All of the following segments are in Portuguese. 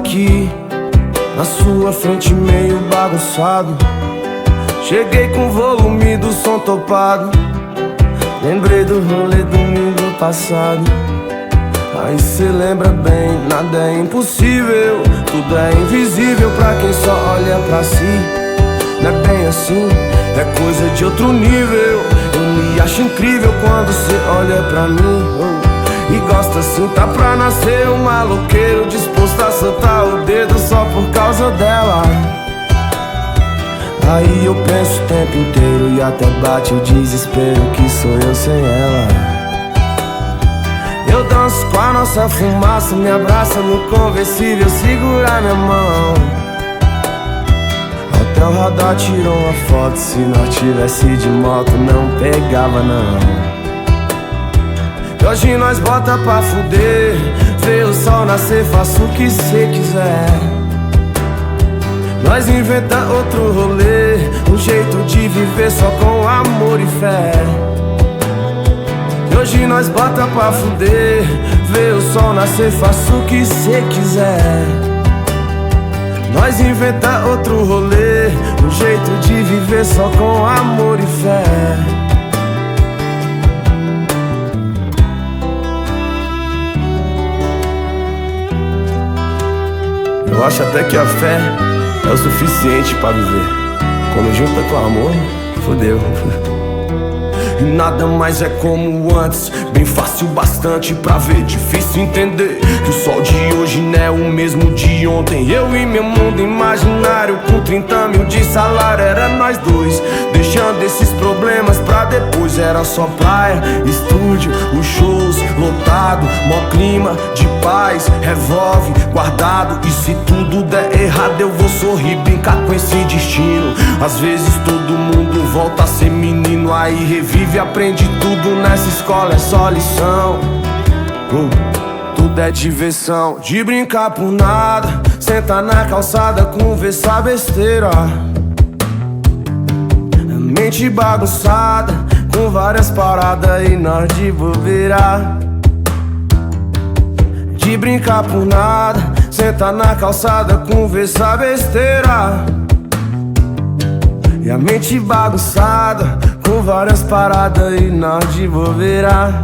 aqui na sua frente meio bagunçado. Cheguei com o volume do som topado. Lembrei do rolê domingo passado. Aí cê lembra bem, nada é impossível, tudo é invisível pra quem só olha pra si. Não é bem assim, é coisa de outro nível. Eu me acho incrível quando cê olha pra mim, e gosta assim, tá pra nascer um maloqueiro disposto a soltar o dedo só por causa dela. Aí eu penso o tempo inteiro e até bate o desespero que sou eu sem ela. Eu danço com a nossa fumaça, me abraça no conversível, segura minha mão. Até o radar tirou uma foto, se nós tivesse de moto não pegava não. E hoje nós bota pra fuder, vê o sol nascer, faça o que cê quiser. Nós inventa outro rolê, um jeito de viver só com amor e fé. E hoje nós bota pra fuder, vê o sol nascer, faça o que cê quiser. Nós inventa outro rolê, um jeito de viver só com amor e fé. Eu acho até que a fé é o suficiente pra viver. Quando junta com amor, fodeu. E nada mais é como antes, bem fácil bastante pra ver, difícil entender que o sol de hoje não é o mesmo de ontem. Eu e meu mundo imaginário com 30 mil de salário, era nós dois, deixando esses problemas pra depois. Era só praia, estúdio, os shows lotado, mó clima de paz, revólver guardado. E se tudo der errado eu vou sorrir, brincar com esse destino. Às vezes todo mundo volta a ser menino, aí revive e aprende tudo nessa escola, é só lição. Tudo é diversão, de brincar por nada, sentar na calçada, conversar besteira. Mente bagunçada, com várias paradas e nós de bobeira. De brincar por nada, sentar na calçada, conversar besteira. E a mente bagunçada, com várias paradas e nós de bobeira.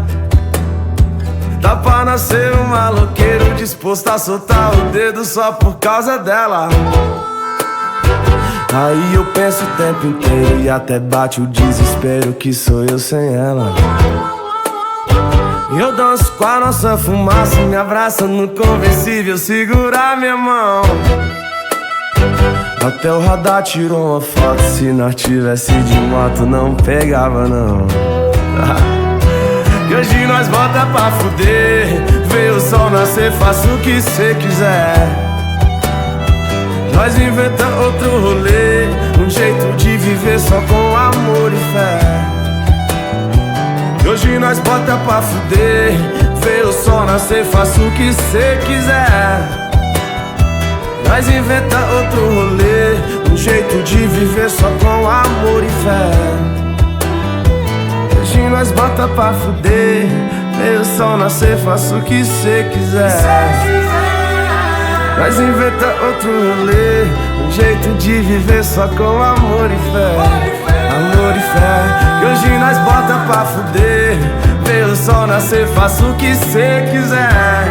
Dá pra nascer um maloqueiro disposto a soltar o dedo só por causa dela. Aí eu penso o tempo inteiro e até bate o desespero que sou eu sem ela. Eu danço com a nossa fumaça, me abraça no conversível, segura minha mão. Até o radar tirou uma foto, se nós tivesse de moto não pegava não. E hoje nós bota pra fuder, vê o sol nascer, faça o que cê quiser. Nós inventa outro rolê, um jeito de viver só com amor e fé. E hoje nós bota pra fuder, vê o sol nascer, faça o que cê quiser. Nós inventa outro rolê, um jeito de viver só com amor e fé. Hoje nós bota pra fuder, vê o sol nascer, faça o que cê quiser. Nós inventa outro rolê, um jeito de viver só com amor e fé. Amor e fé. Que hoje nós bota pra fuder, vê o sol nascer, faça o que cê quiser.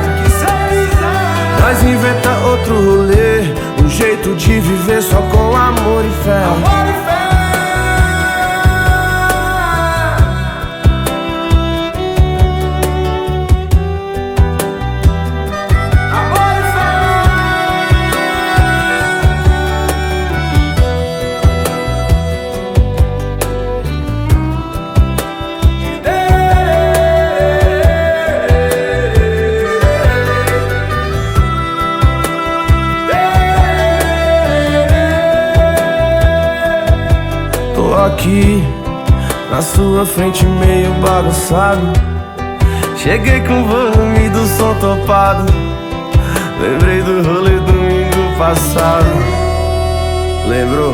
Nós inventa outro rolê, um jeito de viver só com amor e fé. Amor e fé. Amor e fé. Aqui na sua frente meio bagunçado. Cheguei com o volume do som topado. Lembrei do rolê domingo passado. Lembrou?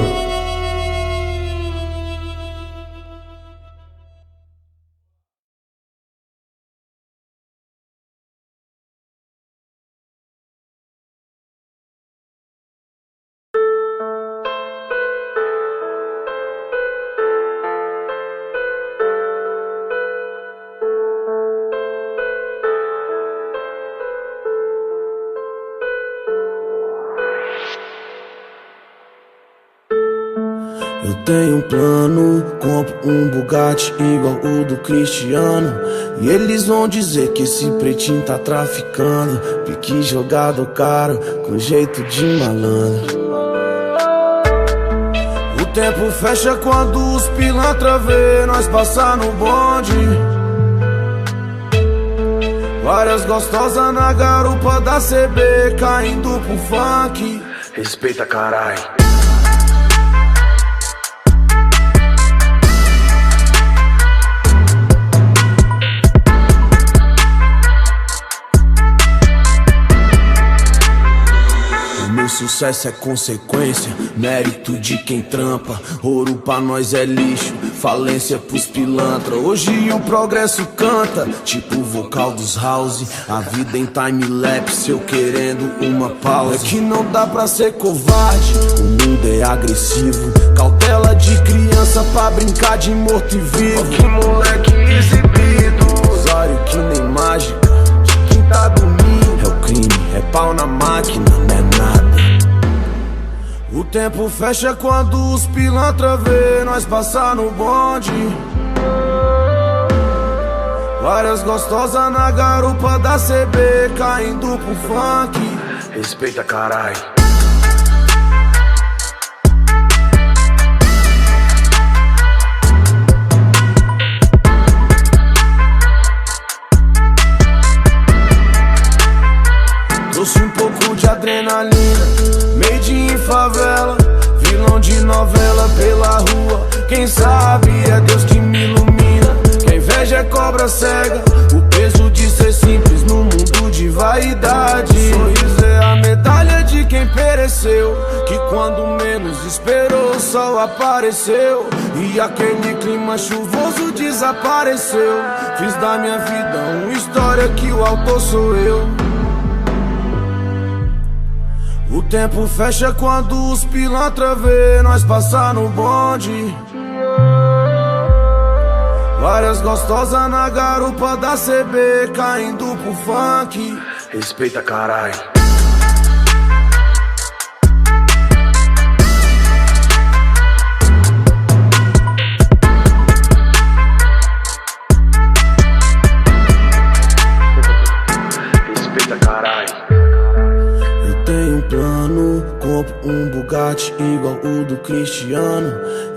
Eu tenho um plano, compro um Bugatti igual o do Cristiano. E eles vão dizer que esse pretinho tá traficando. Pique jogado caro, com jeito de malandro. O tempo fecha quando os pilantra vê nós passar no bonde. Várias gostosas na garupa da CB, caindo pro funk. Respeita, carai. Sucesso é consequência, mérito de quem trampa. Ouro pra nós é lixo, falência pros pilantra. Hoje o progresso canta, tipo o vocal dos house. A vida em time-lapse, eu querendo uma pausa. É que não dá pra ser covarde, o mundo é agressivo. Cautela de criança pra brincar de morto e vivo. Que moleque exibido, usuário que nem mágica. De quem tá dormindo, é o crime, é pau na máquina, não é nada. O tempo fecha quando os pilantra vê nós passar no bonde. Várias gostosas na garupa da CB, caindo pro funk. Respeita, carai. Trouxe um pouco de adrenalina, made in favela, vilão de novela pela rua. Quem sabe é Deus que me ilumina. Que a inveja é cobra cega, o peso de ser simples no mundo de vaidade. Sorriso é a medalha de quem pereceu, que quando menos esperou o sol apareceu. E aquele clima chuvoso desapareceu. Fiz da minha vida uma história que o autor sou eu. O tempo fecha quando os pilantra vê nós passar no bonde. Várias gostosas na garupa da CB, caindo pro funk. Respeita, carai. Respeita, carai. Tenho um plano, compro um Bugatti igual o do Cristiano.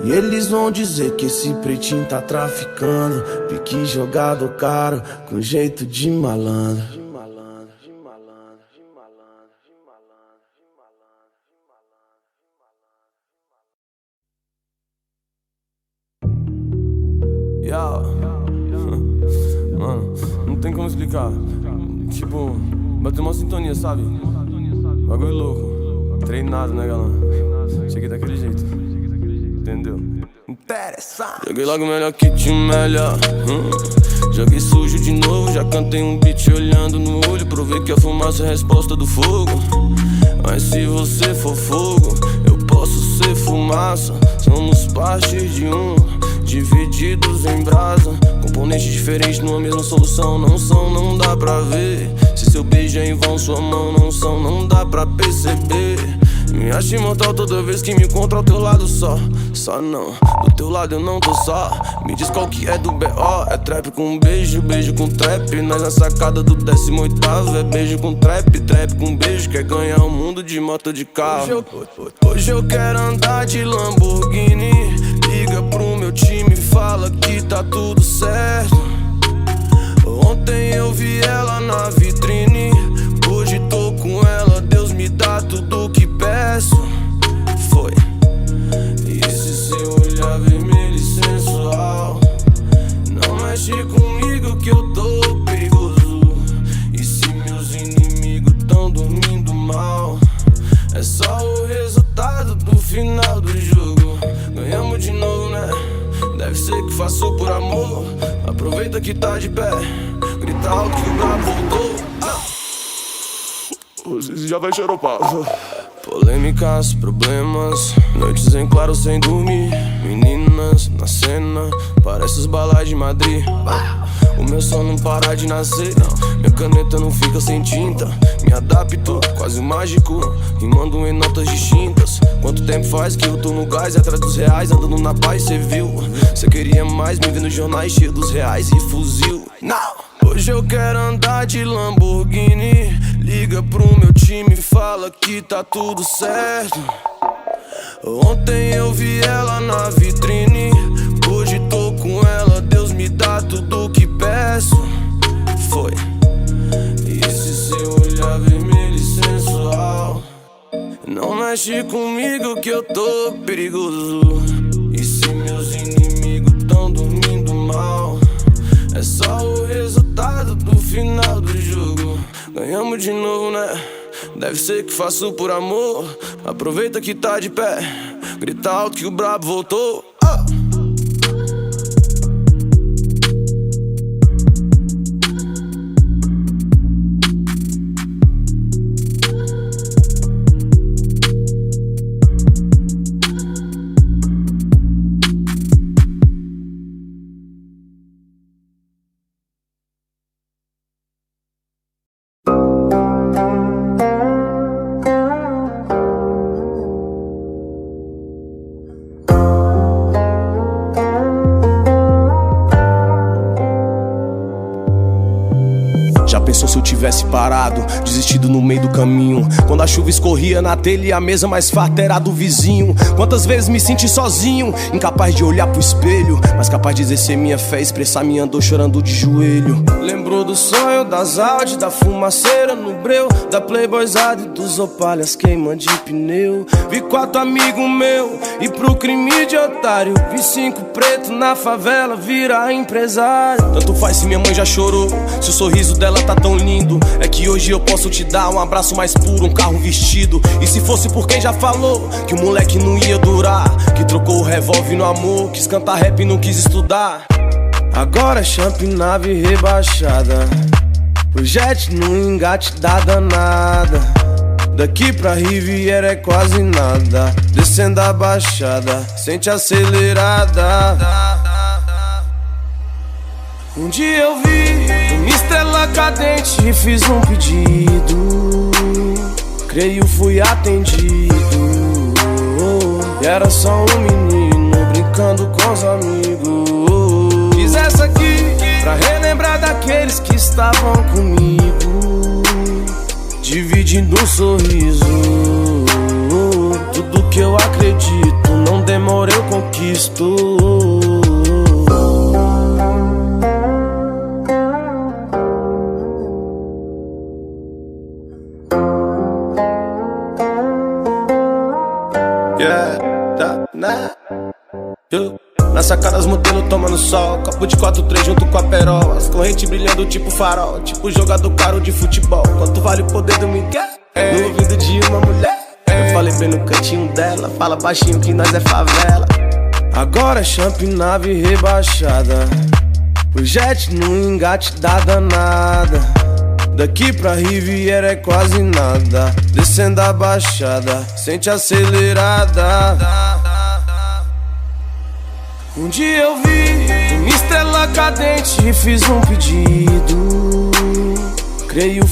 E eles vão dizer que esse pretinho tá traficando. Pique jogado caro, com jeito de malandro. Mano, não tem como explicar. Tipo, bateu uma sintonia, sabe? Bagulho louco, treinado, né, galã? Cheguei daquele jeito, entendeu? Interessante. Joguei logo melhor que te melhor. Joguei sujo de novo, já cantei um beat olhando no olho. Provei que a fumaça é a resposta do fogo. Mas se você for fogo, eu posso ser fumaça. Somos parte de um, divididos em brasa. Componentes diferentes numa mesma solução. Não são, não dá pra ver. Se seu beijo é em vão, sua mão não são, não dá pra perceber. Me acho imortal toda vez que me encontro ao teu lado só. Só não, do teu lado eu não tô só. Me diz qual que é do B.O. É trap com beijo, beijo com trap. Nós na sacada do 18º. É beijo com trap, trap com beijo. Quer ganhar o mundo de moto de carro. Hoje eu quero andar de Lamborghini. Liga pro meu time, fala que tá tudo certo. Ontem eu vi ela na vitrine, hoje tô com ela. Deus me dá tudo que peço. Foi. E esse seu olhar vermelho e sensual não mexe comigo que eu tô perigoso. E se meus inimigos tão dormindo mal, é só o resultado do final do jogo. Ganhamos de novo, né? Deve ser que faço por amor. Aproveita que tá de pé, grita alto que o brabo voltou. Você já vai xeropar. Polêmicas, problemas, noites em claro sem dormir. Meninas na cena, parece os balais de Madrid. O meu som não para de nascer, minha caneta não fica sem tinta. Me adapto, quase mágico, rimando em notas distintas. Quanto Quanto tempo faz que eu tô no gás, atrás dos reais, andando na paz, cê viu? Cê queria mais, me vê nos jornais cheio dos reais e fuzil. Não! Hoje eu quero andar de Lamborghini. Liga pro meu time, fala que tá tudo certo. Ontem eu vi ela na vitrine, hoje tô com ela, Deus me dá tudo que peço. Foi. E esse seu olhar vermelho e sensual, não mexe comigo que eu tô perigoso. E se meus inimigos tão dormindo mal, é só o resultado do final do jogo. Ganhamos de novo, né? Deve ser que faço por amor. Aproveita que tá de pé, grita alto que o brabo voltou. Já pensou se eu tivesse parado, desistido no meio do caminho? Quando a chuva escorria na telha e a mesa mais farta era do vizinho. Quantas vezes me senti sozinho, incapaz de olhar pro espelho, mas capaz de exercer minha fé, expressar minha dor chorando de joelho. Lembrou do sonho, das Audi, da fumaceira no breu, da playboyzada e dos opalhas queima de pneu. Vi 4 amigos meu e pro crime de otário, vi 5 preto na favela virar empresário. Tanto faz se minha mãe já chorou, se o sorriso dela tá tão lindo. É que hoje eu posso te dar um abraço mais puro, um carro vestido. E se fosse por quem já falou que o moleque não ia durar, que trocou o revólver no amor, quis cantar rap e não quis estudar. Agora é champ nave rebaixada, o jet no engate da danada. Daqui pra Riviera é quase nada, descendo a baixada, sente acelerada. Um dia eu vi uma estrela cadente e fiz um pedido, creio fui atendido. E era só um menino brincando com os amigos. Fiz essa aqui pra relembrar daqueles que estavam comigo, dividindo um sorriso. Tudo que eu acredito, não demora eu conquisto. Na sacada as modelos tomando sol, copo de 4-3 junto com a perola, as correntes brilhando tipo farol, tipo jogador caro de futebol. Quanto vale o poder do Miguel? No ouvido de uma mulher. Eu falei bem no cantinho dela, fala baixinho que nós é favela. Agora é champ nave rebaixada, o jet no engate da danada. Daqui pra Riviera é quase nada, descendo a baixada, sente acelerada. Um dia eu vi uma estrela cadente e fiz um pedido, creio